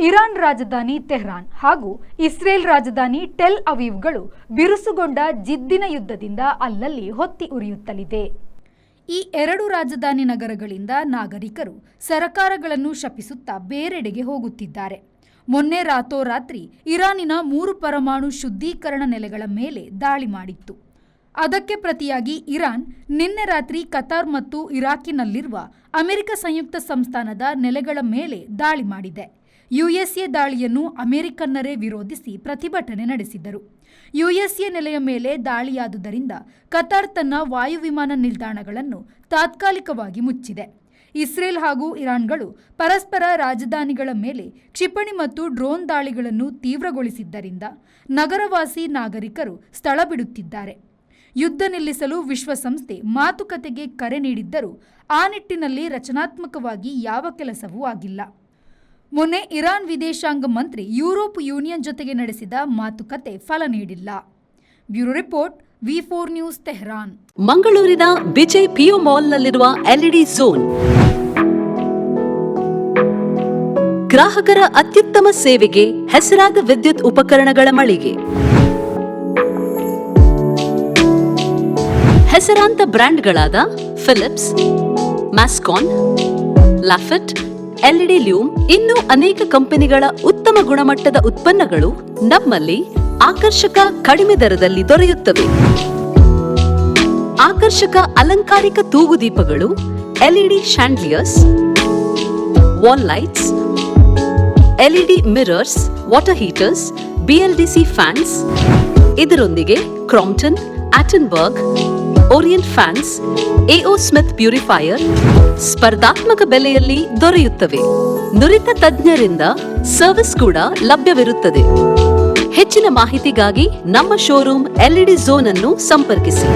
Iran ರಾಜಧಾನಿ Tehran ಹಾಗೂ Israel ರಾಜಧಾನಿ ಟೆಲ್ ಅವೀವ್ಗಳು ಬಿರುಸುಗೊಂಡ ಜಿದ್ದಿನ ಯುದ್ಧದಿಂದ ಅಲ್ಲಲ್ಲಿ ಹೊತ್ತಿ ಉರಿಯುತ್ತಲಿದೆ. ಈ ಎರಡು ರಾಜಧಾನಿ ನಗರಗಳಿಂದ ನಾಗರಿಕರು ಸರಕಾರಗಳನ್ನು ಶಪಿಸುತ್ತಾ ಬೇರೆಡೆಗೆ ಹೋಗುತ್ತಿದ್ದಾರೆ. ಮೊನ್ನೆ ರಾತ್ರೋರಾತ್ರಿ ಇರಾನಿನ 3 ಪರಮಾಣು ಶುದ್ಧೀಕರಣ ನೆಲೆಗಳ ಮೇಲೆ ದಾಳಿ ಮಾಡಿತ್ತು. ಅದಕ್ಕೆ ಪ್ರತಿಯಾಗಿ ಇರಾನ್ ನಿನ್ನೆ ರಾತ್ರಿ ಕತಾರ್ ಮತ್ತು ಇರಾಕಿನಲ್ಲಿರುವ ಅಮೆರಿಕ ಸಂಯುಕ್ತ ಸಂಸ್ಥಾನದ ನೆಲೆಗಳ ಮೇಲೆ ದಾಳಿ ಮಾಡಿದೆ. ಯುಎಸ್ಎ ದಾಳಿಯನ್ನು ಅಮೆರಿಕನ್ನರೇ ವಿರೋಧಿಸಿ ಪ್ರತಿಭಟನೆ ನಡೆಸಿದರು. ಯುಎಸ್ಎ ನೆಲೆಯ ಮೇಲೆ ದಾಳಿಯಾದುದರಿಂದ ಕತಾರ್ ತನ್ನ ವಾಯುವಿಮಾನ ನಿಲ್ದಾಣಗಳನ್ನು ತಾತ್ಕಾಲಿಕವಾಗಿ ಮುಚ್ಚಿದೆ. ಇಸ್ರೇಲ್ ಹಾಗೂ ಇರಾನ್ಗಳು ಪರಸ್ಪರ ರಾಜಧಾನಿಗಳ ಮೇಲೆ ಕ್ಷಿಪಣಿ ಮತ್ತು ಡ್ರೋನ್ ದಾಳಿಗಳನ್ನು ತೀವ್ರಗೊಳಿಸಿದ್ದರಿಂದ ನಗರವಾಸಿ ನಾಗರಿಕರು ಸ್ಥಳ ಬಿಡುತ್ತಿದ್ದಾರೆ. ಯುದ್ಧ ನಿಲ್ಲಿಸಲು ವಿಶ್ವಸಂಸ್ಥೆ ಮಾತುಕತೆಗೆ ಕರೆ ನೀಡಿದ್ದರೂ ಆ ನಿಟ್ಟಿನಲ್ಲಿ ರಚನಾತ್ಮಕವಾಗಿ ಯಾವ ಕೆಲಸವೂ ಆಗಿಲ್ಲ. ಮೊನ್ನೆ ಇರಾನ್ ವಿದೇಶಾಂಗ ಮಂತ್ರಿ ಯುರೋಪ್ ಯೂನಿಯನ್ ಜೊತೆಗೆ ನಡೆಸಿದ ಮಾತುಕತೆ ಫಲ ನೀಡಿಲ್ಲ. Bureau report, V4 news, Tehran. ಮಂಗಳೂರಿನ ವಿಜಯ್ ಪಿಯು ಮಾಲ್ನಲ್ಲಿರುವ ಎಲ್ಇಡಿ ಝೋನ್ ಗ್ರಾಹಕರ ಅತ್ಯುತ್ತಮ ಸೇವೆಗೆ ಹೆಸರಾದ ವಿದ್ಯುತ್ ಉಪಕರಣಗಳ ಮಳಿಗೆ. ಹೆಸರಾಂತ ಬ್ರ್ಯಾಂಡ್ಗಳಾದ ಫಿಲಿಪ್ಸ್, ಮ್ಯಾಸ್ಕಾನ್, ಲಾಫೆಟ್, ಎಲ್ಇಡಿ ಲ್ಯೂಮ್ ಇನ್ನೂ ಅನೇಕ ಕಂಪನಿಗಳ ಉತ್ತಮ ಗುಣಮಟ್ಟದ ಉತ್ಪನ್ನಗಳು ನಮ್ಮಲ್ಲಿ ಆಕರ್ಷಕ ಕಡಿಮೆ ದರದಲ್ಲಿ ದೊರೆಯುತ್ತವೆ. ಆಕರ್ಷಕ ಅಲಂಕಾರಿಕ ತೂಗುದೀಪಗಳು, LED chandeliers, wall lights, LED mirrors, water heaters, BLDC fans, ಇದರೊಂದಿಗೆ Crompton, Atomberg, Orient fans, AO Smith purifier ಸ್ಪರ್ಧಾತ್ಮಕ ಬೆಲೆಯಲ್ಲಿ ದೊರೆಯುತ್ತವೆ. ನುರಿತ ತಜ್ಞರಿಂದ ಸರ್ವಿಸ್ ಕೂಡ ಲಭ್ಯವಿರುತ್ತದೆ. ಹೆಚ್ಚಿನ ಮಾಹಿತಿಗಾಗಿ ನಮ್ಮ ಶೋರೂಮ್ ಎಲ್ಇಡಿ ಝೋನ್ ಅನ್ನು ಸಂಪರ್ಕಿಸಿ.